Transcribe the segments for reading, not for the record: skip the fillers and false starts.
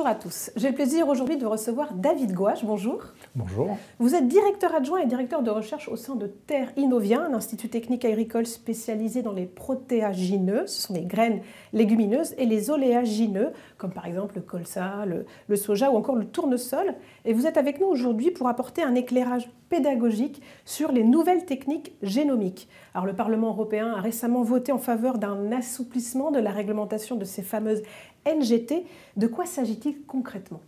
Bonjour à tous. J'ai le plaisir aujourd'hui de recevoir David Gouache. Bonjour. Bonjour. Vous êtes directeur adjoint et directeur de recherche au sein de Terre Innovia, un institut technique agricole spécialisé dans les protéagineux. Ce sont les graines légumineuses et les oléagineux, comme par exemple le colza, le soja ou encore le tournesol. Et vous êtes avec nous aujourd'hui pour apporter un éclairage pédagogique sur les nouvelles techniques génomiques. Alors, le Parlement européen a récemment voté en faveur d'un assouplissement de la réglementation de ces fameuses NGT. De quoi s'agit-il concrètement ?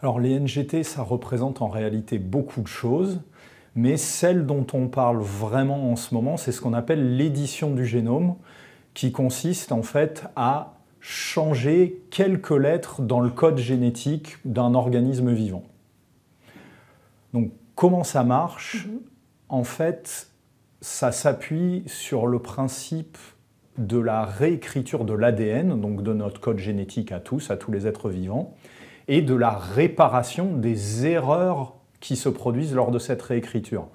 Alors les NGT, ça représente en réalité beaucoup de choses, mais celle dont on parle vraiment en ce moment, c'est ce qu'on appelle l'édition du génome, qui consiste en fait à changer quelques lettres dans le code génétique d'un organisme vivant. Donc comment ça marche ? En fait, ça s'appuie sur le principe de la réécriture de l'ADN, donc de notre code génétique à tous les êtres vivants, et de la réparation des erreurs qui se produisent lors de cette réécriture.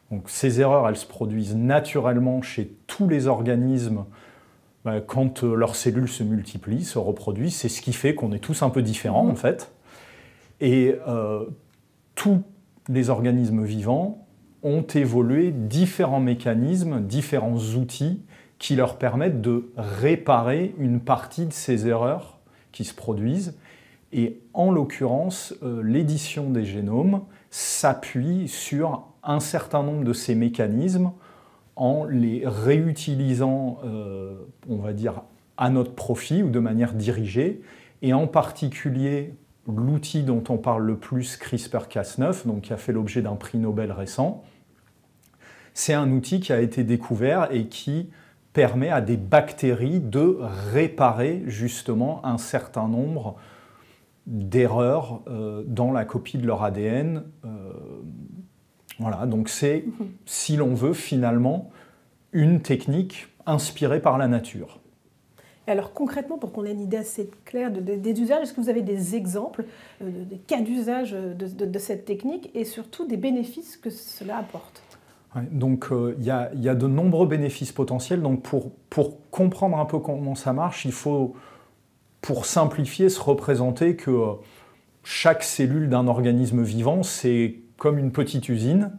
Donc, ces erreurs, elles se produisent naturellement chez tous les organismes quand leurs cellules se multiplient, se reproduisent. C'est ce qui fait qu'on est tous un peu différents, en fait. Et tous les organismes vivants ont évolué différents mécanismes, différents outils qui leur permettent de réparer une partie de ces erreurs qui se produisent. Et en l'occurrence, l'édition des génomes s'appuie sur un certain nombre de ces mécanismes en les réutilisant, on va dire, à notre profit ou de manière dirigée, et en particulier l'outil dont on parle le plus, CRISPR-Cas9, donc qui a fait l'objet d'un prix Nobel récent. C'est un outil qui a été découvert et qui permet à des bactéries de réparer justement un certain nombre d'erreurs dans la copie de leur ADN. Voilà, donc c'est, si l'on veut, finalement, une technique inspirée par la nature. Et alors concrètement, pour qu'on ait une idée assez claire des usages, est-ce que vous avez des exemples, des cas d'usage de cette technique et surtout des bénéfices que cela apporte ? Ouais, donc il y a de nombreux bénéfices potentiels. Donc pour comprendre un peu comment ça marche, il faut, pour simplifier, se représenter que chaque cellule d'un organisme vivant, c'est comme une petite usine.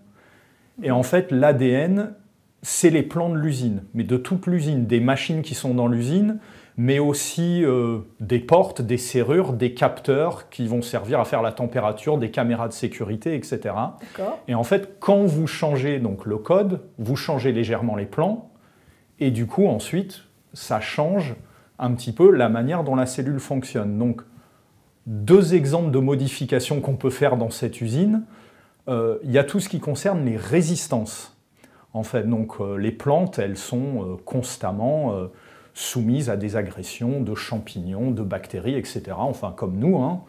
Et en fait, l'ADN, c'est les plans de l'usine, mais de toute l'usine, des machines qui sont dans l'usine, mais aussi des portes, des serrures, des capteurs qui vont servir à faire la température, des caméras de sécurité, etc. D'accord. Et en fait, quand vous changez donc, le code, vous changez légèrement les plans, et du coup, ensuite, ça change un petit peu la manière dont la cellule fonctionne. Donc, deux exemples de modifications qu'on peut faire dans cette usine. Il y a tout ce qui concerne les résistances. En fait, donc, les plantes, elles sont constamment soumises à des agressions de champignons, de bactéries, etc. Enfin, comme nous. Hein.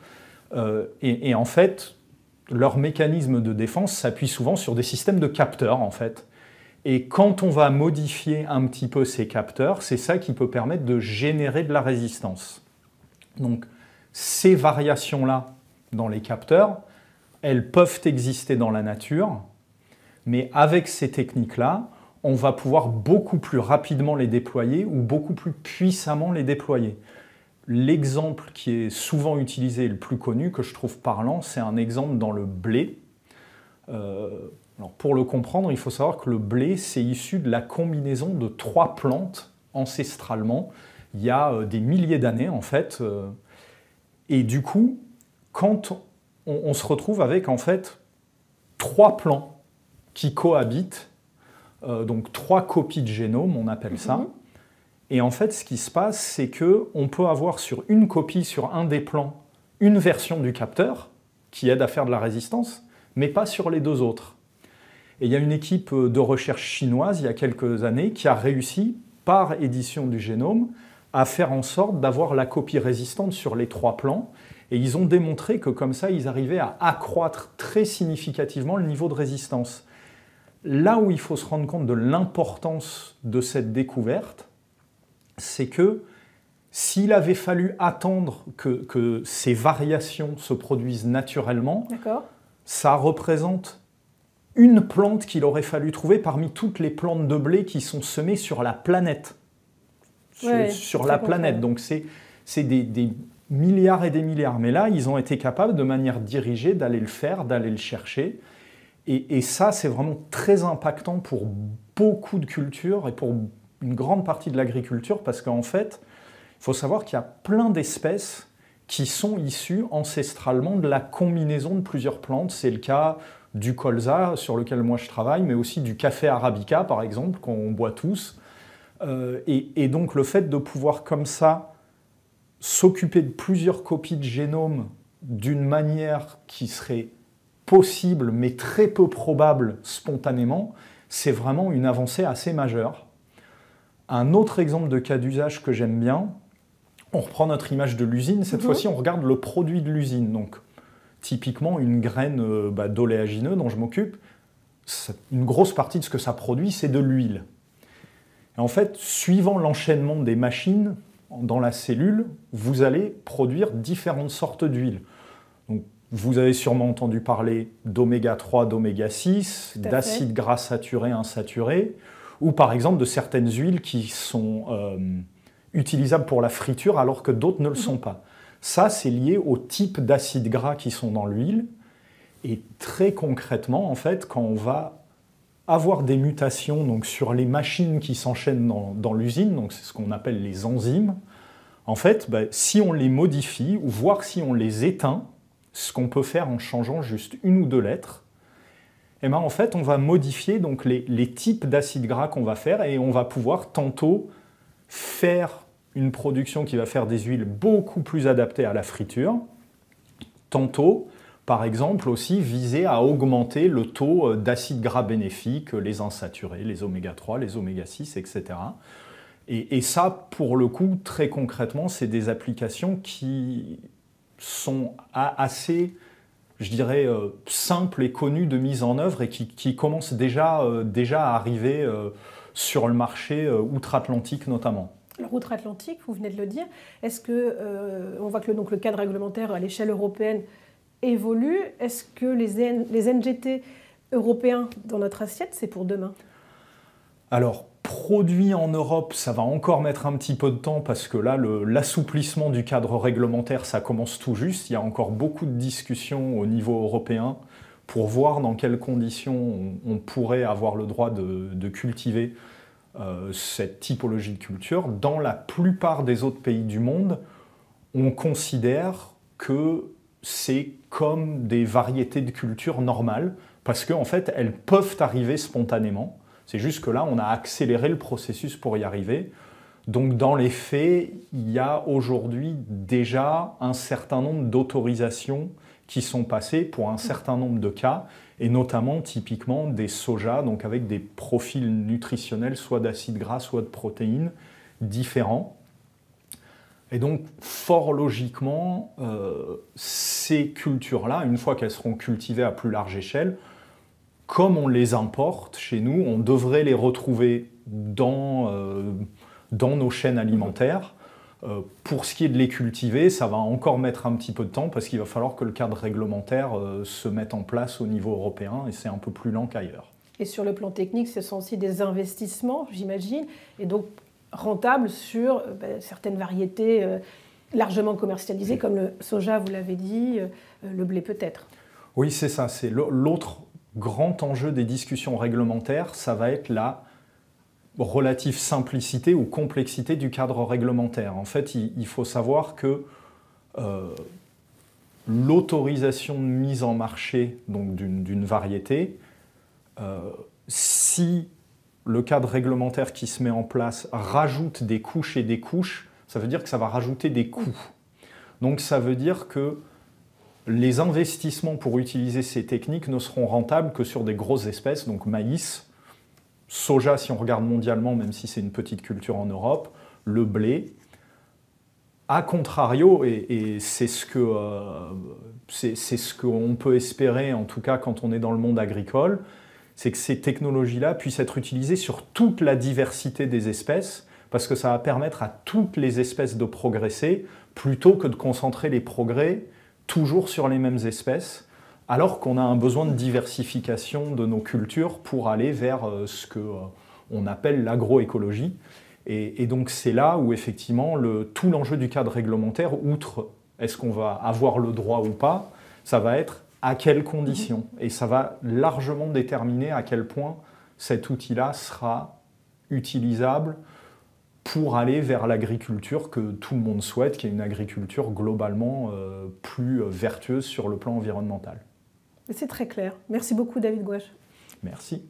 Et en fait, leur mécanisme de défense s'appuie souvent sur des systèmes de capteurs, en fait. Et quand on va modifier un petit peu ces capteurs, c'est ça qui peut permettre de générer de la résistance. Donc, ces variations-là dans les capteurs, elles peuvent exister dans la nature, mais avec ces techniques-là, on va pouvoir beaucoup plus rapidement les déployer ou beaucoup plus puissamment les déployer. L'exemple qui est souvent utilisé et le plus connu, que je trouve parlant, c'est un exemple dans le blé. Alors pour le comprendre, il faut savoir que le blé, c'est issu de la combinaison de 3 plantes ancestralement, il y a des milliers d'années en fait. Et du coup, quand on se retrouve avec en fait 3 plants qui cohabitent, donc 3 copies de génome, on appelle ça. Et en fait, ce qui se passe, c'est qu'on peut avoir sur une copie, sur un des plants, une version du capteur qui aide à faire de la résistance, mais pas sur les 2 autres. Et il y a une équipe de recherche chinoise, il y a quelques années, qui a réussi, par édition du génome, à faire en sorte d'avoir la copie résistante sur les 3 plants. Et ils ont démontré que comme ça, ils arrivaient à accroître très significativement le niveau de résistance. Là où il faut se rendre compte de l'importance de cette découverte, c'est que s'il avait fallu attendre que ces variations se produisent naturellement, ça représente une plante qu'il aurait fallu trouver parmi toutes les plantes de blé qui sont semées sur la planète. Sur la planète. Donc c'est des milliards et des milliards. Mais là, ils ont été capables, de manière dirigée, d'aller le faire, d'aller le chercher. Et ça, c'est vraiment très impactant pour beaucoup de cultures et pour une grande partie de l'agriculture, parce qu'en fait, il faut savoir qu'il y a plein d'espèces qui sont issues ancestralement de la combinaison de plusieurs plantes. C'est le cas du colza, sur lequel moi je travaille, mais aussi du café arabica, par exemple, qu'on boit tous. Et donc le fait de pouvoir comme ça s'occuper de plusieurs copies de génome d'une manière qui serait possible, mais très peu probable spontanément, c'est vraiment une avancée assez majeure. Un autre exemple de cas d'usage que j'aime bien, on reprend notre image de l'usine, cette fois-ci on regarde le produit de l'usine. Donc typiquement une graine d'oléagineux dont je m'occupe, une grosse partie de ce que ça produit, c'est de l'huile. Et en fait, suivant l'enchaînement des machines dans la cellule, vous allez produire différentes sortes d'huile. Donc, vous avez sûrement entendu parler d'oméga 3, d'oméga 6, d'acides gras saturés, insaturés, ou par exemple de certaines huiles qui sont utilisables pour la friture alors que d'autres ne le sont pas. Ça, c'est lié au type d'acides gras qui sont dans l'huile. Et très concrètement, en fait, quand on va avoir des mutations donc, sur les machines qui s'enchaînent dans l'usine, donc c'est ce qu'on appelle les enzymes, en fait, si on les modifie, ou voire si on les éteint, ce qu'on peut faire en changeant juste une ou deux lettres, et en fait, on va modifier donc, les types d'acides gras qu'on va faire et on va pouvoir tantôt faire une production qui va faire des huiles beaucoup plus adaptées à la friture, tantôt, par exemple, aussi viser à augmenter le taux d'acides gras bénéfiques, les insaturés, les oméga 3, les oméga 6, etc. Et ça, pour le coup, très concrètement, c'est des applications qui sont assez, je dirais, simples et connues de mise en œuvre et qui commencent déjà à arriver sur le marché outre-Atlantique notamment. Alors, outre-Atlantique, vous venez de le dire, est-ce que, on voit que le cadre réglementaire à l'échelle européenne évolue, est-ce que les NGT européens dans notre assiette, c'est pour demain? Alors, produit en Europe, ça va encore mettre un petit peu de temps parce que là, l'assouplissement du cadre réglementaire, ça commence tout juste. Il y a encore beaucoup de discussions au niveau européen pour voir dans quelles conditions on pourrait avoir le droit de cultiver cette typologie de culture. Dans la plupart des autres pays du monde, on considère que c'est comme des variétés de culture normales parce qu'en fait, elles peuvent arriver spontanément. C'est juste que là, on a accéléré le processus pour y arriver. Donc, dans les faits, il y a aujourd'hui déjà un certain nombre d'autorisations qui sont passées pour un certain nombre de cas, et notamment, typiquement, des sojas, donc avec des profils nutritionnels, soit d'acides gras, soit de protéines, différents. Et donc, fort logiquement, ces cultures-là, une fois qu'elles seront cultivées à plus large échelle, comme on les importe chez nous, on devrait les retrouver dans nos chaînes alimentaires. Pour ce qui est de les cultiver, ça va encore mettre un petit peu de temps parce qu'il va falloir que le cadre réglementaire se mette en place au niveau européen et c'est un peu plus lent qu'ailleurs. Et sur le plan technique, ce sont aussi des investissements, j'imagine, et donc rentables sur certaines variétés largement commercialisées comme le soja, vous l'avez dit, le blé peut-être. Oui, c'est ça. C'est l'autre grand enjeu des discussions réglementaires, ça va être la relative simplicité ou complexité du cadre réglementaire. En fait, il faut savoir que l'autorisation de mise en marché d'une variété, si le cadre réglementaire qui se met en place rajoute des couches et des couches, ça veut dire que ça va rajouter des coûts. Donc ça veut dire que les investissements pour utiliser ces techniques ne seront rentables que sur des grosses espèces, donc maïs, soja si on regarde mondialement, même si c'est une petite culture en Europe, le blé. A contrario, et c'est ce qu'on peut espérer, en tout cas quand on est dans le monde agricole, c'est que ces technologies-là puissent être utilisées sur toute la diversité des espèces, parce que ça va permettre à toutes les espèces de progresser, plutôt que de concentrer les progrès toujours sur les mêmes espèces, alors qu'on a un besoin de diversification de nos cultures pour aller vers ce qu'on appelle l'agroécologie. Et donc c'est là où effectivement tout l'enjeu du cadre réglementaire, outre est-ce qu'on va avoir le droit ou pas, ça va être à quelles conditions. Et ça va largement déterminer à quel point cet outil-là sera utilisable pour aller vers l'agriculture que tout le monde souhaite, qui est une agriculture globalement plus vertueuse sur le plan environnemental. C'est très clair. Merci beaucoup David Gouache. Merci.